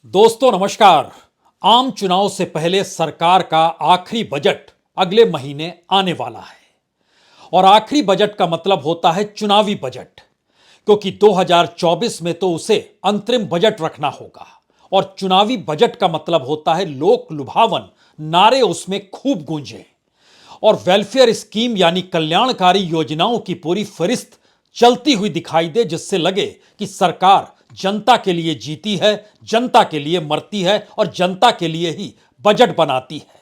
दोस्तों नमस्कार। आम चुनाव से पहले सरकार का आखिरी बजट अगले महीने आने वाला है और आखिरी बजट का मतलब होता है चुनावी बजट, क्योंकि 2024 में तो उसे अंतरिम बजट रखना होगा और चुनावी बजट का मतलब होता है लोक लुभावन नारे उसमें खूब गूंजे और वेलफेयर स्कीम यानी कल्याणकारी योजनाओं की पूरी फहरिस्त चलती हुई दिखाई दे, जिससे लगे कि सरकार जनता के लिए जीती है, जनता के लिए मरती है और जनता के लिए ही बजट बनाती है।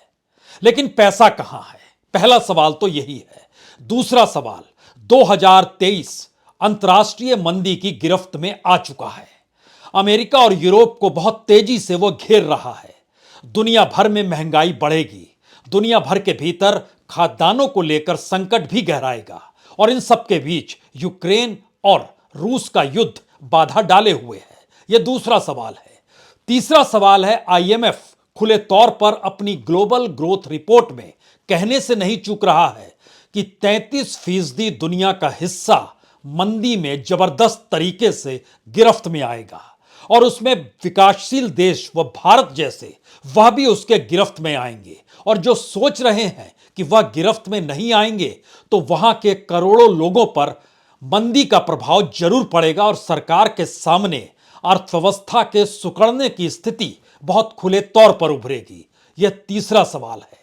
लेकिन पैसा कहां है? पहला सवाल तो यही है। दूसरा सवाल, 2023 अंतर्राष्ट्रीय मंदी की गिरफ्त में आ चुका है। अमेरिका और यूरोप को बहुत तेजी से वो घेर रहा है। दुनिया भर में महंगाई बढ़ेगी, दुनिया भर के भीतर खाद्यान्नों को लेकर संकट भी गहराएगा और इन सब के बीच यूक्रेन और रूस का युद्ध बाधा डाले हुए है। यह दूसरा सवाल है। तीसरा सवाल है, आईएमएफ खुले तौर पर अपनी ग्लोबल ग्रोथ रिपोर्ट में कहने से नहीं चूक रहा है कि 33% दुनिया का हिस्सा मंदी में जबरदस्त तरीके से गिरफ्त में आएगा और उसमें विकासशील देश व भारत जैसे वह भी उसके गिरफ्त में आएंगे। और जो सोच रहे हैं कि वह गिरफ्त में नहीं आएंगे तो वहां के करोड़ों लोगों पर मंदी का प्रभाव जरूर पड़ेगा और सरकार के सामने अर्थव्यवस्था के सिकुड़ने की स्थिति बहुत खुले तौर पर उभरेगी। यह तीसरा सवाल है।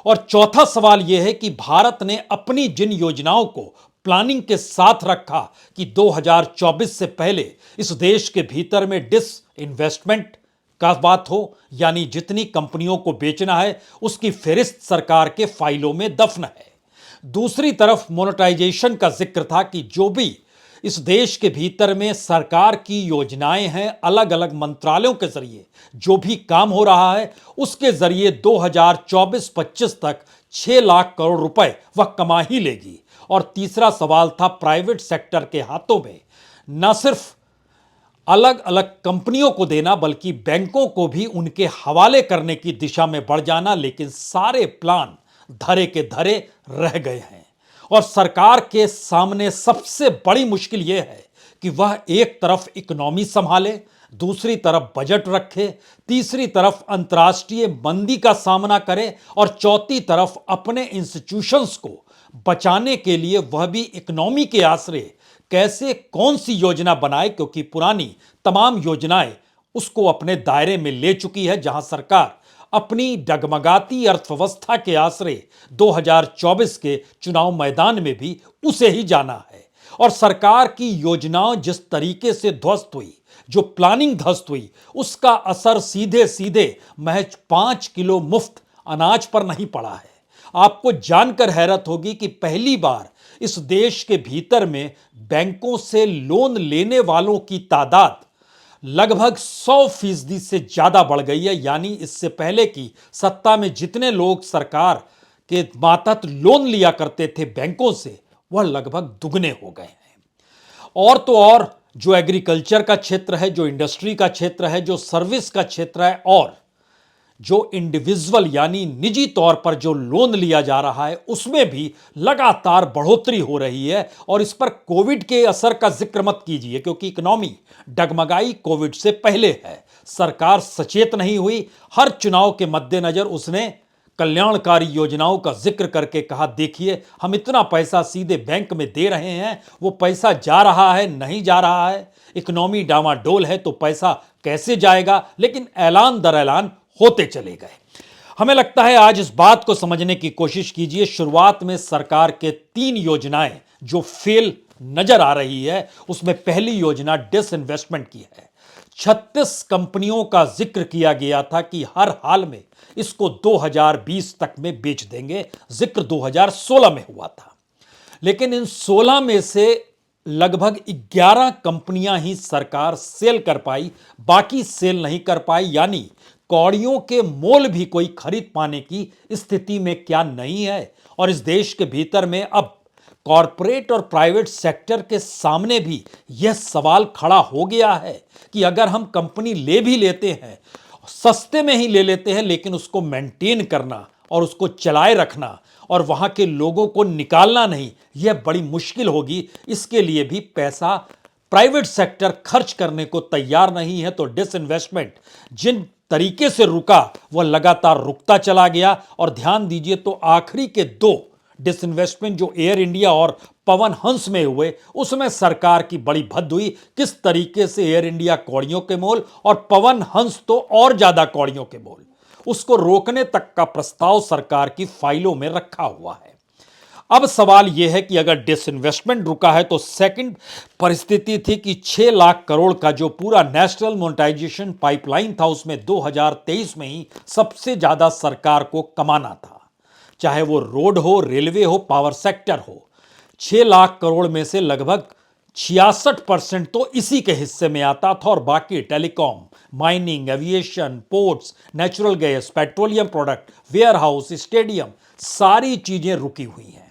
और चौथा सवाल यह है कि भारत ने अपनी जिन योजनाओं को प्लानिंग के साथ रखा कि 2024 से पहले इस देश के भीतर में डिसइन्वेस्टमेंट का बात हो, यानी जितनी कंपनियों को बेचना है उसकी फेहरिस्त सरकार के फाइलों में दफन है। दूसरी तरफ मोनेटाइजेशन का जिक्र था कि जो भी इस देश के भीतर में सरकार की योजनाएं हैं, अलग अलग मंत्रालयों के जरिए जो भी काम हो रहा है उसके जरिए 2024-25 तक 6 लाख करोड़ रुपए वह कमा ही लेगी। और तीसरा सवाल था प्राइवेट सेक्टर के हाथों में न सिर्फ अलग अलग कंपनियों को देना बल्कि बैंकों को भी उनके हवाले करने की दिशा में बढ़ जाना। लेकिन सारे प्लान धरे के धरे रह गए हैं और सरकार के सामने सबसे बड़ी मुश्किल यह है कि वह एक तरफ इकोनॉमी संभाले, दूसरी तरफ बजट रखे, तीसरी तरफ अंतर्राष्ट्रीय मंदी का सामना करे और चौथी तरफ अपने इंस्टीट्यूशंस को बचाने के लिए वह भी इकोनॉमी के आश्रय कैसे कौन सी योजना बनाए, क्योंकि पुरानी तमाम योजनाएं उसको अपने दायरे में ले चुकी है, जहां सरकार अपनी डगमगाती अर्थव्यवस्था के आश्रय 2024 के चुनाव मैदान में भी उसे ही जाना है। और सरकार की योजनाएं जिस तरीके से ध्वस्त हुई, जो प्लानिंग ध्वस्त हुई, उसका असर सीधे सीधे महज 5 किलो मुफ्त अनाज पर नहीं पड़ा है। आपको जानकर हैरत होगी कि पहली बार इस देश के भीतर में बैंकों से लोन लेने वालों की तादाद लगभग 100% से ज्यादा बढ़ गई है। यानी इससे पहले की सत्ता में जितने लोग सरकार के मातहत लोन लिया करते थे बैंकों से, वह लगभग दुगने हो गए हैं। और तो और जो एग्रीकल्चर का क्षेत्र है, जो इंडस्ट्री का क्षेत्र है, जो सर्विस का क्षेत्र है और जो इंडिविजुअल यानी निजी तौर पर जो लोन लिया जा रहा है, उसमें भी लगातार बढ़ोतरी हो रही है। और इस पर कोविड के असर का जिक्र मत कीजिए, क्योंकि इकोनॉमी डगमगाई कोविड से पहले है। सरकार सचेत नहीं हुई। हर चुनाव के मद्देनजर उसने कल्याणकारी योजनाओं का जिक्र करके कहा, देखिए हम इतना पैसा सीधे बैंक में दे रहे हैं, वो पैसा जा रहा है नहीं जा रहा है, इकोनॉमी डामाडोल है तो पैसा कैसे जाएगा। लेकिन ऐलान दर ऐलान होते चले गए। हमें लगता है आज इस बात को समझने की कोशिश कीजिए। शुरुआत में सरकार के 3 योजनाएं जो फेल नजर आ रही है, उसमें पहली योजना डिसइन्वेस्टमेंट की है। 36 कंपनियों का जिक्र किया गया था कि हर हाल में इसको 2020 तक में बेच देंगे। जिक्र 2016 में हुआ था, लेकिन इन 16 में से लगभग 11 कंपनियां ही सरकार सेल कर पाई, बाकी सेल नहीं कर पाई। यानी कौड़ियों के मोल भी कोई खरीद पाने की स्थिति में क्या नहीं है। और इस देश के भीतर में अब कॉरपोरेट और प्राइवेट सेक्टर के सामने भी यह सवाल खड़ा हो गया है कि अगर हम कंपनी ले भी लेते हैं, सस्ते में ही ले लेते हैं, लेकिन उसको मेंटेन करना और उसको चलाए रखना और वहां के लोगों को निकालना नहीं, यह बड़ी मुश्किल होगी। इसके लिए भी पैसा प्राइवेट सेक्टर खर्च करने को तैयार नहीं है, तो डिसइन्वेस्टमेंट जिन तरीके से रुका वह लगातार रुकता चला गया। और ध्यान दीजिए तो आखिरी के दो डिसइन्वेस्टमेंट जो एयर इंडिया और पवन हंस में हुए, उसमें सरकार की बड़ी भद्द हुई। किस तरीके से एयर इंडिया कौड़ियों के मोल और पवन हंस तो और ज्यादा कौड़ियों के मोल, उसको रोकने तक का प्रस्ताव सरकार की फाइलों में रखा हुआ है। अब सवाल यह है कि अगर डिसइन्वेस्टमेंट रुका है तो सेकंड परिस्थिति थी कि 6 लाख करोड़ का जो पूरा नेशनल मोनेटाइजेशन पाइपलाइन था, उसमें 2023 में ही सबसे ज्यादा सरकार को कमाना था, चाहे वो रोड हो, रेलवे हो, पावर सेक्टर हो। 6 लाख करोड़ में से लगभग 66% तो इसी के हिस्से में आता था और बाकी telecom, mining, aviation, ports, natural gas, petroleum product, warehouse, stadium, सारी चीजें रुकी हुई हैं।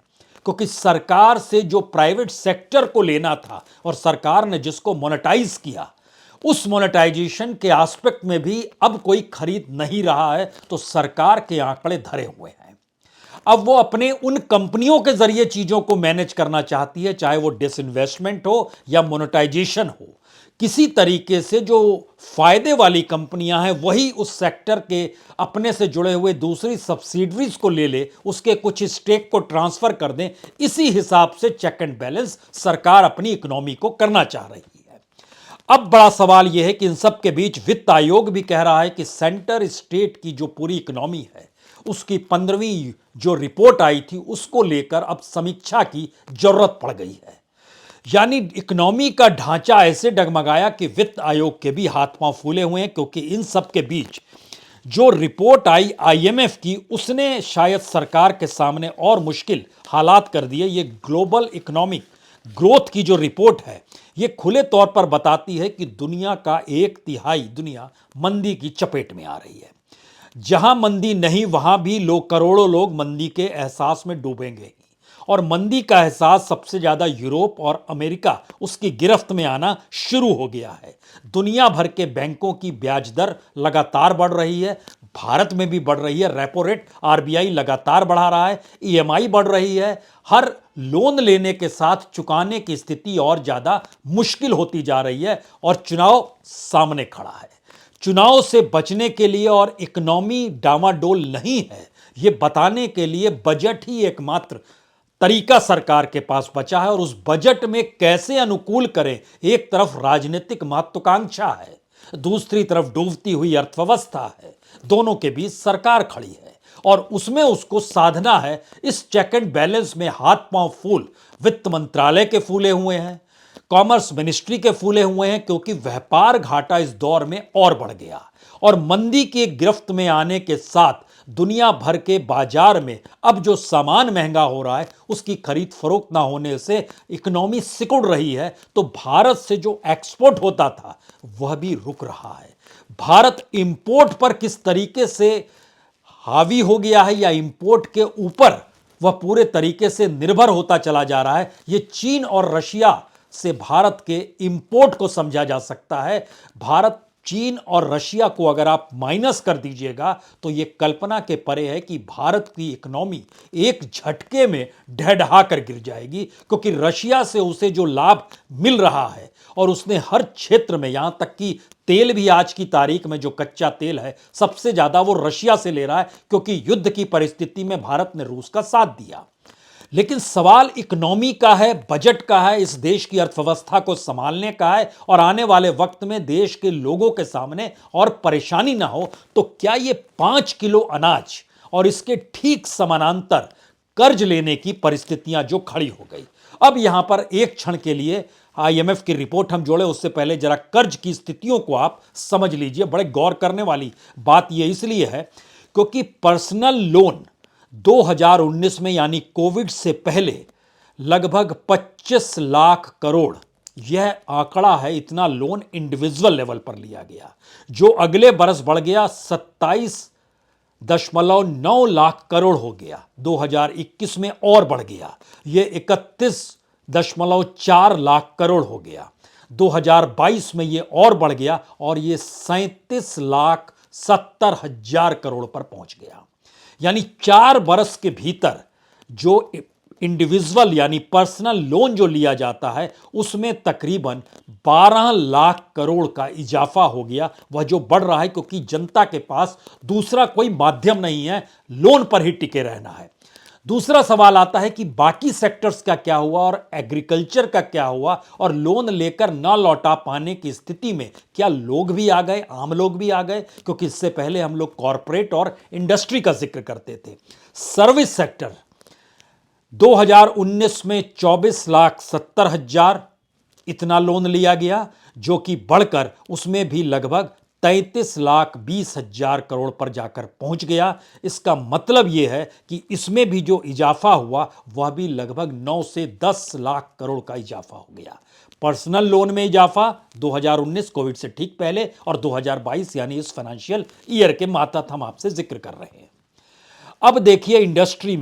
क्योंकि सरकार से जो प्राइवेट सेक्टर को लेना था और सरकार ने जिसको मोनेटाइज किया, उस मोनेटाइजेशन के एस्पेक्ट में भी अब कोई खरीद नहीं रहा है, तो सरकार के आंकड़े धरे हुए हैं। अब वो अपने उन कंपनियों के जरिए चीजों को मैनेज करना चाहती है, चाहे वो डिसइन्वेस्टमेंट हो या मोनेटाइजेशन हो। किसी तरीके से जो फायदे वाली कंपनियां हैं वही उस सेक्टर के अपने से जुड़े हुए दूसरी सब्सिडरीज को ले ले, उसके कुछ स्टेक को ट्रांसफर कर दें। इसी हिसाब से चेक एंड बैलेंस सरकार अपनी इकोनॉमी को करना चाह रही है। अब बड़ा सवाल यह है कि इन सब के बीच वित्त आयोग भी कह रहा है कि सेंटर स्टेट की जो पूरी इकोनॉमी है, उसकी 15वीं जो रिपोर्ट आई थी, उसको लेकर अब समीक्षा की जरूरत पड़ गई है। यानी इकोनॉमी का ढांचा ऐसे डगमगाया कि वित्त आयोग के भी हाथ पांव फूले हुए हैं, क्योंकि इन सब के बीच जो रिपोर्ट आई आईएमएफ की, उसने शायद सरकार के सामने और मुश्किल हालात कर दिए। ये ग्लोबल इकोनॉमिक ग्रोथ की जो रिपोर्ट है, ये खुले तौर पर बताती है कि दुनिया का 1/3 दुनिया मंदी की चपेट में आ रही है। जहां मंदी नहीं, वहां भी लोग, करोड़ों लोग मंदी के एहसास में डूबेंगे। और मंदी का एहसास सबसे ज्यादा यूरोप और अमेरिका उसकी गिरफ्त में आना शुरू हो गया है। दुनिया भर के बैंकों की ब्याज दर लगातार बढ़ रही है, भारत में भी बढ़ रही है। रेपो रेट आरबीआई लगातार बढ़ा रहा है, ईएमआई बढ़ रही है। हर लोन लेने के साथ चुकाने की स्थिति और ज्यादा मुश्किल होती जा रही है और चुनाव सामने खड़ा है। चुनाव से बचने के लिए और इकोनॉमी डामाडोल नहीं है, यह बताने के लिए बजट ही एकमात्र तरीका सरकार के पास बचा है। और उस बजट में कैसे अनुकूल करें, एक तरफ राजनीतिक महत्वाकांक्षा है, दूसरी तरफ डूबती हुई अर्थव्यवस्था है, दोनों के बीच सरकार खड़ी है और उसमें उसको साधना है। इस चेक एंड बैलेंस में हाथ पांव फूल वित्त मंत्रालय के फूले हुए हैं, कॉमर्स मिनिस्ट्री के फूले हुए हैं, क्योंकि व्यापार घाटा इस दौर में और बढ़ गया और मंदी के गिरफ्त में आने के साथ दुनिया भर के बाजार में अब जो सामान महंगा हो रहा है, उसकी खरीद फरोख्त ना होने से इकोनॉमी सिकुड़ रही है। तो भारत से जो एक्सपोर्ट होता था वह भी रुक रहा है। भारत इंपोर्ट पर किस तरीके से हावी हो गया है या इंपोर्ट के ऊपर वह पूरे तरीके से निर्भर होता चला जा रहा है, यह चीन और रशिया से भारत के इंपोर्ट को समझा जा सकता है। भारत, चीन और रशिया को अगर आप माइनस कर दीजिएगा तो यह कल्पना के परे है कि भारत की इकोनॉमी एक झटके में ढहढहा कर गिर जाएगी, क्योंकि रशिया से उसे जो लाभ मिल रहा है और उसने हर क्षेत्र में, यहां तक कि तेल भी आज की तारीख में जो कच्चा तेल है सबसे ज्यादा वो रशिया से ले रहा है, क्योंकि युद्ध की परिस्थिति में भारत ने रूस का साथ दिया। लेकिन सवाल इकोनॉमी का है, बजट का है, इस देश की अर्थव्यवस्था को संभालने का है और आने वाले वक्त में देश के लोगों के सामने और परेशानी ना हो। तो क्या ये 5 किलो अनाज और इसके ठीक समानांतर कर्ज लेने की परिस्थितियां जो खड़ी हो गई। अब यहां पर एक क्षण के लिए आईएमएफ की रिपोर्ट हम जोड़े, उससे पहले जरा कर्ज की स्थितियों को आप समझ लीजिए। बड़े गौर करने वाली बात यह इसलिए है क्योंकि पर्सनल लोन 2019 में, यानी कोविड से पहले, लगभग 25 लाख करोड़ यह आंकड़ा है, इतना लोन इंडिविजुअल लेवल पर लिया गया, जो अगले बरस बढ़ गया 27.9 लाख करोड़ हो गया। 2021 में और बढ़ गया, यह 31.4 लाख करोड़ हो गया। 2022 में यह और बढ़ गया और यह 37,70,000 करोड़ पर पहुंच गया। यानी 4 बरस के भीतर जो इंडिविजुअल यानी पर्सनल लोन जो लिया जाता है उसमें तकरीबन 12 लाख करोड़ का इजाफा हो गया। वह जो बढ़ रहा है क्योंकि जनता के पास दूसरा कोई माध्यम नहीं है, लोन पर ही टिके रहना है। दूसरा सवाल आता है कि बाकी सेक्टर्स का क्या हुआ और एग्रीकल्चर का क्या हुआ, और लोन लेकर ना लौटा पाने की स्थिति में क्या लोग भी आ गए, आम लोग भी आ गए? क्योंकि इससे पहले हम लोग कॉरपोरेट और इंडस्ट्री का जिक्र करते थे। सर्विस सेक्टर 2019 में 24,70,000 इतना लोन लिया गया, जो कि बढ़कर उसमें भी लगभग 33,20,000 करोड़ पर जाकर पहुंच गया। इसका मतलब यह है कि इसमें भी जो इजाफा हुआ वह भी लगभग 9 से 10 लाख करोड़ का इजाफा हो गया। पर्सनल लोन में इजाफा 2019 कोविड से ठीक पहले और 2022 यानी इस फाइनेंशियल ईयर के मातहत हम आपसे जिक्र कर रहे हैं। अब देखिए इंडस्ट्री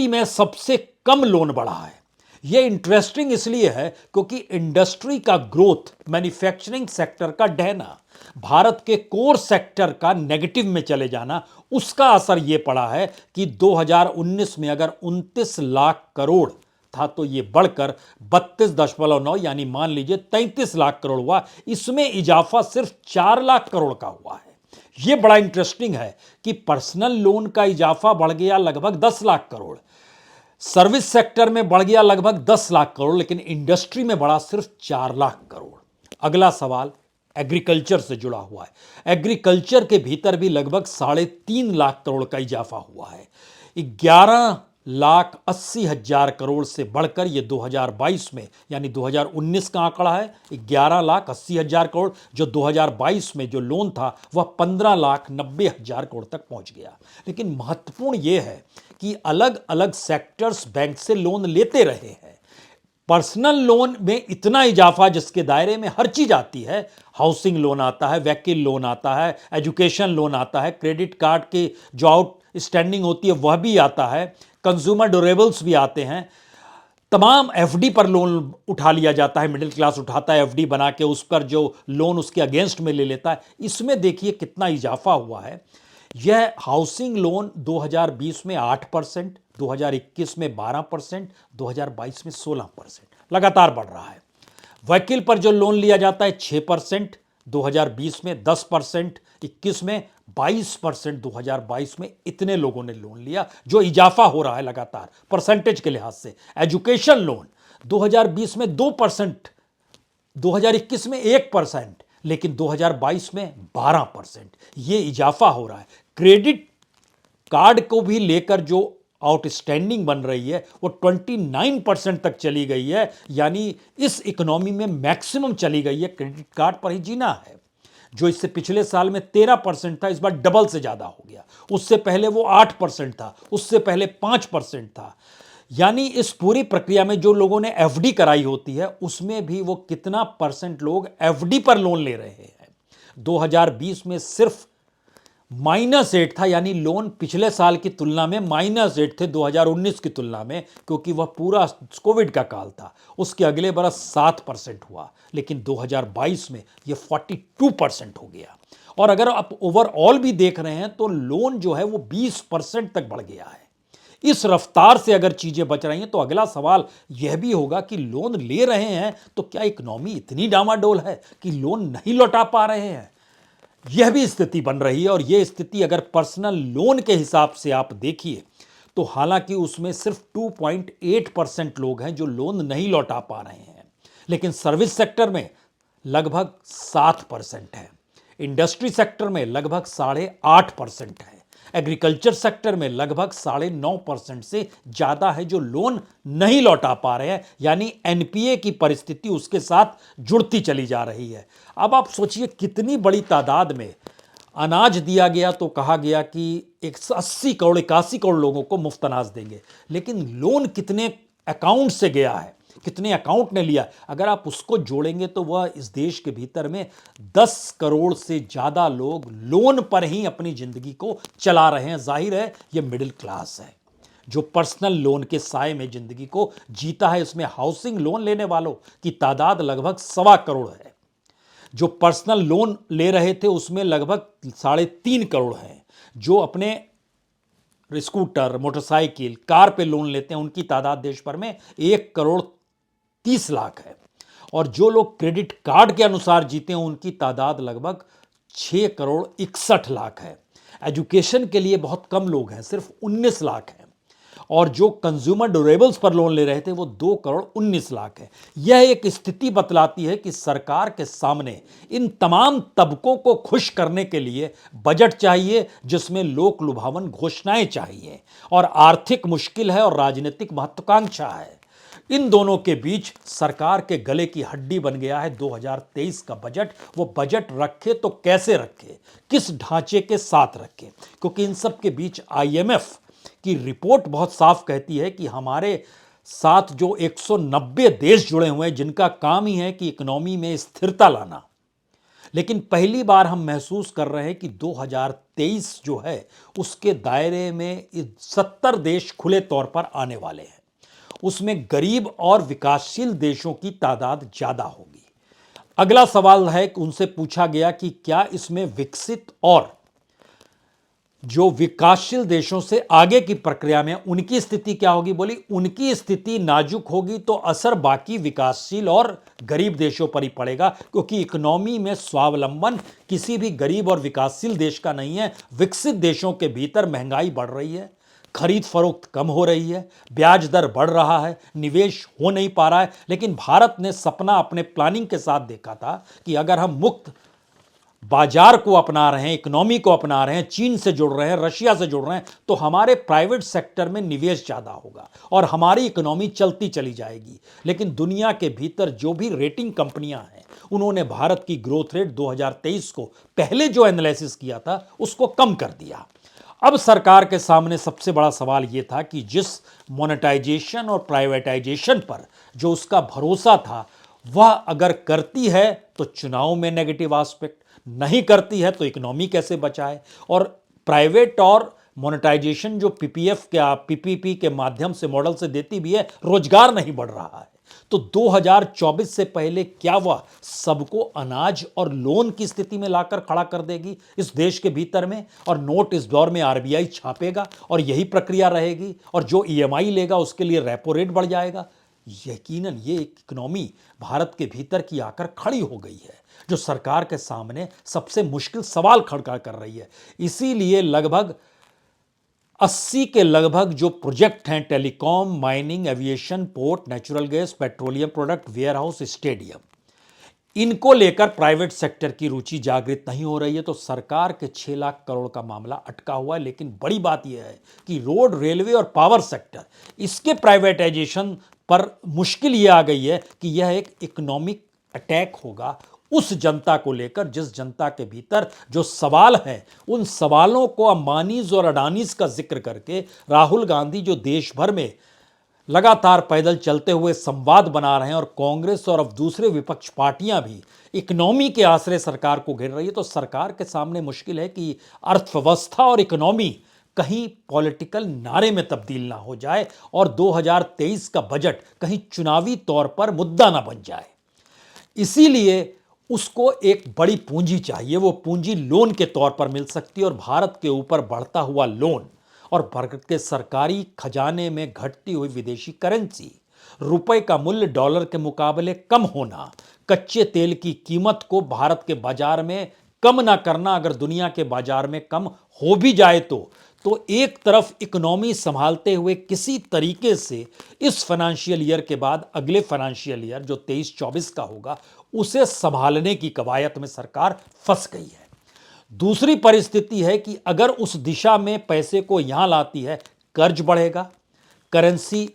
में सबसे कम लोन बढ़ा है। यह इंटरेस्टिंग इसलिए है क्योंकि इंडस्ट्री का ग्रोथ, मैन्युफैक्चरिंग सेक्टर का ढहना, भारत के कोर सेक्टर का नेगेटिव में चले जाना, उसका असर यह पड़ा है कि 2019 में अगर 29 लाख करोड़ था तो यह बढ़कर 32.9 यानी मान लीजिए 33 लाख करोड़ हुआ। इसमें इजाफा सिर्फ 4 लाख करोड़ का हुआ है। यह बड़ा इंटरेस्टिंग है कि पर्सनल लोन का इजाफा बढ़ गया लगभग 10 लाख करोड़, सर्विस सेक्टर में बढ़ गया लगभग 10 लाख करोड़, लेकिन इंडस्ट्री में बढ़ा सिर्फ 4 लाख करोड़। अगला सवाल एग्रीकल्चर से जुड़ा हुआ है। एग्रीकल्चर के भीतर भी लगभग 3.5 लाख करोड़ का इजाफा हुआ है। 11,80,000 करोड़ से बढ़कर यह 2022 में यानी 2019 का आंकड़ा है 11,80,000 करोड़, जो 2022 में जो लोन था वह 15,90,000 करोड़ तक पहुंच गया। लेकिन महत्वपूर्ण यह है कि अलग अलग सेक्टर्स बैंक से लोन लेते रहे हैं। पर्सनल लोन में इतना इजाफा जिसके दायरे में हर चीज आती है, हाउसिंग लोन आता है, व्हीकल लोन आता है, एजुकेशन लोन आता है, क्रेडिट कार्ड की जो आउटस्टैंडिंग होती है वह भी आता है, कंज्यूमर ड्यूरेबल्स भी आते हैं, तमाम एफडी पर लोन उठा लिया जाता है, मिडिल क्लास उठाता है एफडी बना के, उस पर जो लोन उसके अगेंस्ट में ले लेता है। इसमें देखिए कितना इजाफा हुआ है। यह हाउसिंग लोन 2020 में 8%, 2021 में 12%, 2022 में 16% लगातार बढ़ रहा है। व्हीकल पर जो लोन लिया जाता है 6%, 2020 में 10%, 21 में 22%, 2022 में इतने लोगों ने लोन लिया, जो इजाफा हो रहा है लगातार परसेंटेज के लिहाज से। एजुकेशन लोन 2020 में 2%, 2021 में 1%, लेकिन 2022 में 12%, ये इजाफा हो रहा है। क्रेडिट कार्ड को भी लेकर जो आउटस्टैंडिंग बन रही है वो 29% तक चली गई है, यानी इस इकोनॉमी में मैक्सिमम चली गई है। क्रेडिट कार्ड पर ही जीना है, जो इससे पिछले साल में 13% था, इस बार डबल से ज्यादा हो गया। उससे पहले वो 8% था, उससे पहले 5% था। यानी इस पूरी प्रक्रिया में जो लोगों ने एफडी कराई होती है उसमें भी वो कितना परसेंट लोग एफडी पर लोन ले रहे हैं। 2020 में सिर्फ -8 था, यानी लोन पिछले साल की तुलना में -8 थे 2019 की तुलना में, क्योंकि वह पूरा कोविड का काल था। उसके अगले बरस 7% हुआ, लेकिन 2022 में यह 42% हो गया। और अगर आप ओवरऑल भी देख रहे हैं तो लोन जो है वो 20% तक बढ़ गया है। इस रफ्तार से अगर चीजें बच रही हैं तो अगला सवाल यह भी होगा कि लोन ले रहे हैं तो क्या इकोनॉमी इतनी डामाडोल है कि लोन नहीं लौटा पा रहे हैं? यह भी स्थिति बन रही है। और यह स्थिति अगर पर्सनल लोन के हिसाब से आप देखिए तो हालांकि उसमें सिर्फ 2.8% लोग हैं जो लोन नहीं लौटा पा रहे हैं, लेकिन सर्विस सेक्टर में लगभग 7% है, इंडस्ट्री सेक्टर में लगभग 8.5% है, एग्रीकल्चर सेक्टर में लगभग 9.5% से ज्यादा है जो लोन नहीं लौटा पा रहे हैं। यानी एनपीए की परिस्थिति उसके साथ जुड़ती चली जा रही है। अब आप सोचिए कितनी बड़ी तादाद में अनाज दिया गया, तो कहा गया कि 180 करोड़ 81 करोड़ लोगों को मुफ्त अनाज देंगे, लेकिन लोन कितने अकाउंट से गया है, कितने अकाउंट ने लिया, अगर आप उसको जोड़ेंगे तो वह इस देश के भीतर में 10 करोड़ से ज्यादा लोग लोन पर ही अपनी जिंदगी को चला रहे हैं। जाहिर है यह मिडिल क्लास है जो पर्सनल लोन के साए में जिंदगी को जीता है। इसमें हाउसिंग लोन लेने वालों की तादाद लगभग 1.25 करोड़ है। जो पर्सनल लोन ले रहे थे उसमें लगभग 3.5 करोड़ हैं जो अपने स्कूटर, मोटरसाइकिल, कार पे लोन लेते हैं उनकी तादाद देश भर में 1 करोड़ 30 लाख है। और जो लोग क्रेडिट कार्ड के अनुसार जीते हैं उनकी तादाद लगभग 6 करोड़ 61 लाख है। एजुकेशन के लिए बहुत कम लोग हैं, सिर्फ 19 लाख हैं। और जो कंज्यूमर ड्यूरेबल्स पर लोन ले रहे थे वो 2 करोड़ 19 लाख है। यह एक स्थिति बतलाती है कि सरकार के सामने इन तमाम तबकों को खुश करने के लिए बजट चाहिए जिसमें लोक लुभावन घोषणाएं चाहिए, और आर्थिक मुश्किल है और राजनीतिक महत्वाकांक्षा है। इन दोनों के बीच सरकार के गले की हड्डी बन गया है 2023 का बजट। वो बजट रखे तो कैसे रखे, किस ढांचे के साथ रखे, क्योंकि इन सब के बीच IMF की रिपोर्ट बहुत साफ कहती है कि हमारे साथ जो 190 देश जुड़े हुए हैं जिनका काम ही है कि इकोनॉमी में स्थिरता लाना, लेकिन पहली बार हम महसूस कर रहे हैं कि 2023 जो है उसके दायरे में 70 देश खुले तौर पर आने वाले हैं। उसमें गरीब और विकासशील देशों की तादाद ज्यादा होगी। अगला सवाल है कि उनसे पूछा गया कि क्या इसमें विकसित और जो विकासशील देशों से आगे की प्रक्रिया में उनकी स्थिति क्या होगी। बोली उनकी स्थिति नाजुक होगी तो असर बाकी विकासशील और गरीब देशों पर ही पड़ेगा, क्योंकि इकोनॉमी में स्वावलंबन किसी भी गरीब और विकासशील देश का नहीं है। विकसित देशों के भीतर महंगाई बढ़ रही है, खरीद फरोख्त कम हो रही है, ब्याज दर बढ़ रहा है, निवेश हो नहीं पा रहा है। लेकिन भारत ने सपना अपने प्लानिंग के साथ देखा था कि अगर हम मुक्त बाजार को अपना रहे हैं, इकोनॉमी को अपना रहे हैं, चीन से जुड़ रहे हैं, रशिया से जुड़ रहे हैं, तो हमारे प्राइवेट सेक्टर में निवेश ज़्यादा होगा और हमारी इकोनॉमी चलती चली जाएगी। लेकिन दुनिया के भीतर जो भी रेटिंग कंपनियां हैं उन्होंने भारत की ग्रोथ रेट 2023 को पहले जो एनालिसिस किया था उसको कम कर दिया। अब सरकार के सामने सबसे बड़ा सवाल यह था कि जिस मोनेटाइजेशन और प्राइवेटाइजेशन पर जो उसका भरोसा था वह अगर करती है तो चुनाव में नेगेटिव एस्पेक्ट, नहीं करती है तो इकोनॉमी कैसे बचाए। और प्राइवेट और मोनेटाइजेशन जो PPP के माध्यम से मॉडल से देती भी है, रोजगार नहीं बढ़ रहा है। तो 2024 से पहले क्या वह सबको अनाज और लोन की स्थिति में लाकर खड़ा कर देगी इस देश के भीतर में, और नोट इस दौर में RBI छापेगा और यही प्रक्रिया रहेगी, और जो EMI लेगा उसके लिए रेपो रेट बढ़ जाएगा। यकीनन ये इकोनॉमी भारत के भीतर की आकर खड़ी हो गई है जो सरकार के सामने सबसे मुश्किल सवाल खड़ा कर रही है। इसीलिए लगभग 80 के लगभग जो प्रोजेक्ट हैं, telecom, mining, aviation, port, natural gas, petroleum product, warehouse, stadium, इनको लेकर प्राइवेट सेक्टर की रुचि जागृत नहीं हो रही है। तो सरकार के 6 लाख करोड़ का मामला अटका हुआ है। लेकिन बड़ी बात यह है कि रोड, रेलवे और पावर सेक्टर, इसके प्राइवेटाइजेशन पर मुश्किल यह आ गई है कि यह एक इकोनॉमिक अटैक होगा उस जनता को लेकर जिस जनता के भीतर जो सवाल हैं उन सवालों को अंबानीज और अडानीज का जिक्र करके राहुल गांधी जो देश भर में लगातार पैदल चलते हुए संवाद बना रहे हैं, और कांग्रेस और अब दूसरे विपक्ष पार्टियां भी इकोनॉमी के आश्रय सरकार को घेर रही है। तो सरकार के सामने मुश्किल है कि अर्थव्यवस्था और इकोनॉमी कहीं पॉलिटिकल नारे में तब्दील ना हो जाए और 2023 का बजट कहीं चुनावी तौर पर मुद्दा ना बन जाए। इसीलिए उसको एक बड़ी पूंजी चाहिए। वो पूंजी लोन के तौर पर मिल सकती है, और भारत के ऊपर बढ़ता हुआ लोन और भारत के सरकारी खजाने में घटती हुई विदेशी करेंसी, रुपए का मूल्य डॉलर के मुकाबले कम होना, कच्चे तेल की कीमत को भारत के बाजार में कम ना करना, अगर दुनिया के बाजार में कम हो भी जाए तो एक तरफ इकोनॉमी संभालते हुए किसी तरीके से इस फाइनेंशियल ईयर के बाद अगले फाइनेंशियल ईयर जो 23-24 का होगा उसे संभालने की कवायद में सरकार फंस गई है। दूसरी परिस्थिति है कि अगर उस दिशा में पैसे को यहां लाती है, कर्ज बढ़ेगा, करेंसी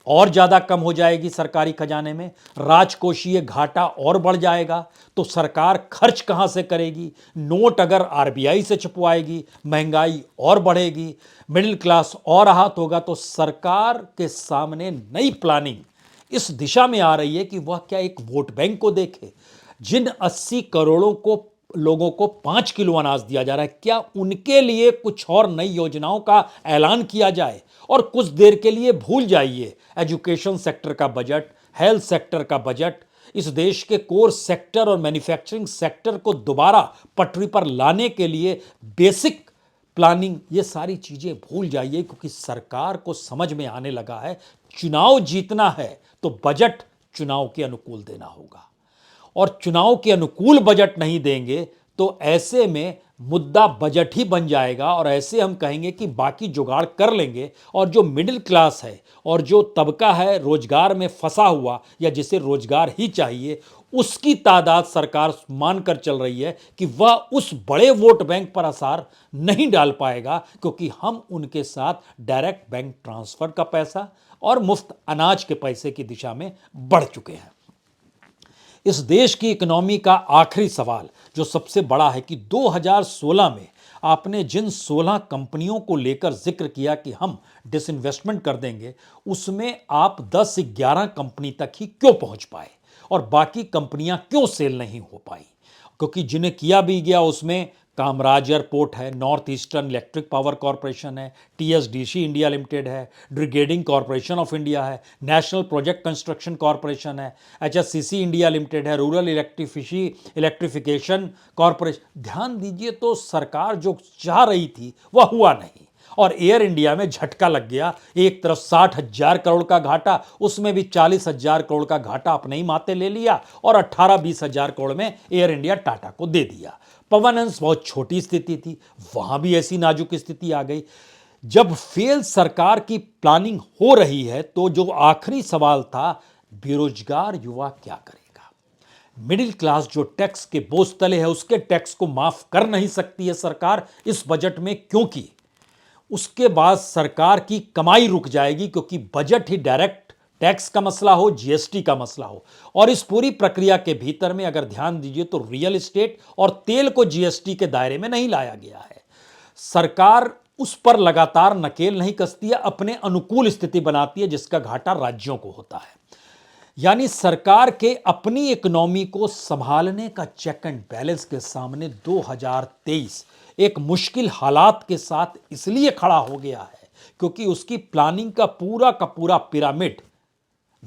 और ज्यादा कम हो जाएगी सरकारी खजाने में, राजकोषीय घाटा और बढ़ जाएगा, तो सरकार खर्च कहां से करेगी। नोट अगर RBI से छपवाएगी, महंगाई और बढ़ेगी, मिडिल क्लास और आहत होगा। तो सरकार के सामने नई प्लानिंग इस दिशा में आ रही है कि वह क्या एक वोट बैंक को देखे। जिन 80 करोड़ों को लोगों को 5 किलो अनाज दिया जा रहा है, क्या उनके लिए कुछ और नई योजनाओं का ऐलान किया जाए, और कुछ देर के लिए भूल जाइए एजुकेशन सेक्टर का बजट, हेल्थ सेक्टर का बजट, इस देश के कोर सेक्टर और मैन्युफैक्चरिंग सेक्टर को दोबारा पटरी पर लाने के लिए बेसिक प्लानिंग, ये सारी चीजें भूल जाइए, क्योंकि सरकार को समझ में आने लगा है चुनाव जीतना है तो बजट चुनाव के अनुकूल देना होगा, और चुनाव के अनुकूल बजट नहीं देंगे तो ऐसे में मुद्दा बजट ही बन जाएगा, और ऐसे हम कहेंगे कि बाकी जुगाड़ कर लेंगे, और जो मिडिल क्लास है और जो तबका है रोजगार में फंसा हुआ या जिसे रोजगार ही चाहिए, उसकी तादाद सरकार मानकर चल रही है कि वह उस बड़े वोट बैंक पर असर नहीं डाल पाएगा, क्योंकि हम उनके साथ डायरेक्ट बैंक ट्रांसफर का पैसा और मुफ्त अनाज के पैसे की दिशा में बढ़ चुके हैं। इस देश की इकोनॉमी का आखिरी सवाल जो सबसे बड़ा है कि 2016 में आपने जिन 16 कंपनियों को लेकर जिक्र किया कि हम डिसइन्वेस्टमेंट कर देंगे, उसमें आप 10-11 कंपनी तक ही क्यों पहुंच पाए और बाकी कंपनियां क्यों सेल नहीं हो पाई? क्योंकि जिन्हें किया भी गया उसमें कामराज एयरपोर्ट है, north eastern electric power corporation है, टीएसडीसी इंडिया लिमिटेड है, ब्रिगेडिंग कॉरपोरेशन ऑफ इंडिया है, नेशनल प्रोजेक्ट कंस्ट्रक्शन कॉरपोरेशन है, एचएससीसी इंडिया लिमिटेड है, रूरल इलेक्ट्रिफिकेशन कॉरपोरेशन। ध्यान दीजिए, तो सरकार जो चाह रही थी वह हुआ नहीं, और एयर इंडिया में झटका लग गया। एक तरफ 60,000 करोड़ का घाटा, उसमें भी 40,000 करोड़ का घाटा अपने ही माथे ले लिया, और 18-20,000 करोड़ में एयर इंडिया टाटा को दे दिया। पवन हंस बहुत छोटी स्थिति थी, वहां भी ऐसी नाजुक स्थिति आ गई। जब फेल सरकार की प्लानिंग हो रही है तो जो आखिरी सवाल था, बेरोजगार युवा क्या करेगा? मिडिल क्लास जो टैक्स के बोझ तले है, उसके टैक्स को माफ कर नहीं सकती है सरकार इस बजट में, क्योंकि उसके बाद सरकार की कमाई रुक जाएगी, क्योंकि बजट ही डायरेक्ट टैक्स का मसला हो, जीएसटी का मसला हो। और इस पूरी प्रक्रिया के भीतर में अगर ध्यान दीजिए तो रियल एस्टेट और तेल को जीएसटी के दायरे में नहीं लाया गया है। सरकार उस पर लगातार नकेल नहीं कसती है, अपने अनुकूल स्थिति बनाती है, जिसका घाटा राज्यों को होता है। यानी सरकार के अपनी इकोनॉमी को संभालने का चेक एंड बैलेंस के सामने 2023 एक मुश्किल हालात के साथ इसलिए खड़ा हो गया है क्योंकि उसकी प्लानिंग का पूरा पिरामिड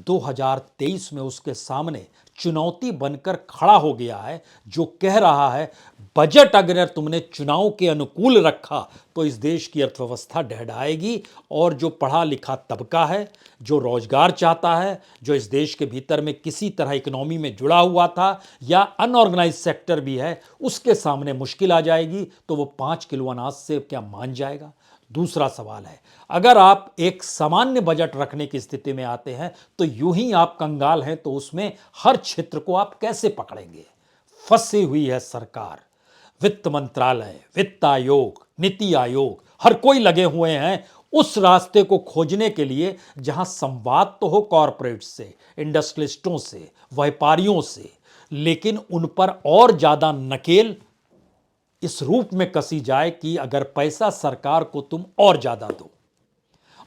2023 में उसके सामने चुनौती बनकर खड़ा हो गया है, जो कह रहा है बजट अगर तुमने चुनाव के अनुकूल रखा तो इस देश की अर्थव्यवस्था ढहढाएगी, और जो पढ़ा लिखा तबका है, जो रोजगार चाहता है, जो इस देश के भीतर में किसी तरह इकोनॉमी में जुड़ा हुआ था या अनऑर्गेनाइज सेक्टर भी है, उसके सामने मुश्किल आ जाएगी। तो वो 5 किलो अनाज से क्या मान जाएगा? दूसरा सवाल है, अगर आप एक सामान्य बजट रखने की स्थिति में आते हैं तो यूं ही आप कंगाल हैं, तो उसमें हर क्षेत्र को आप कैसे पकड़ेंगे? फंसी हुई है सरकार। वित्त मंत्रालय, वित्त आयोग, नीति आयोग, हर कोई लगे हुए हैं उस रास्ते को खोजने के लिए जहां संवाद तो हो कॉरपोरेट से, इंडस्ट्रियलिस्टों से, व्यापारियों से, लेकिन उन पर और ज्यादा नकेल इस रूप में कसी जाए कि अगर पैसा सरकार को तुम और ज्यादा दो,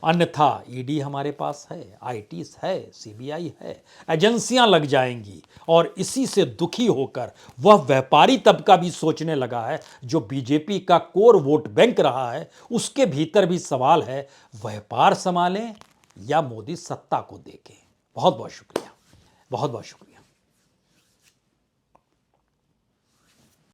अन्यथा ईडी हमारे पास है, आईटी है, सीबीआई है, एजेंसियां लग जाएंगी। और इसी से दुखी होकर वह व्यापारी तबका भी सोचने लगा है, जो बीजेपी का कोर वोट बैंक रहा है। उसके भीतर भी सवाल है, व्यापार संभालें या मोदी सत्ता को देखें। बहुत बहुत शुक्रिया, बहुत बहुत शुक्रिया।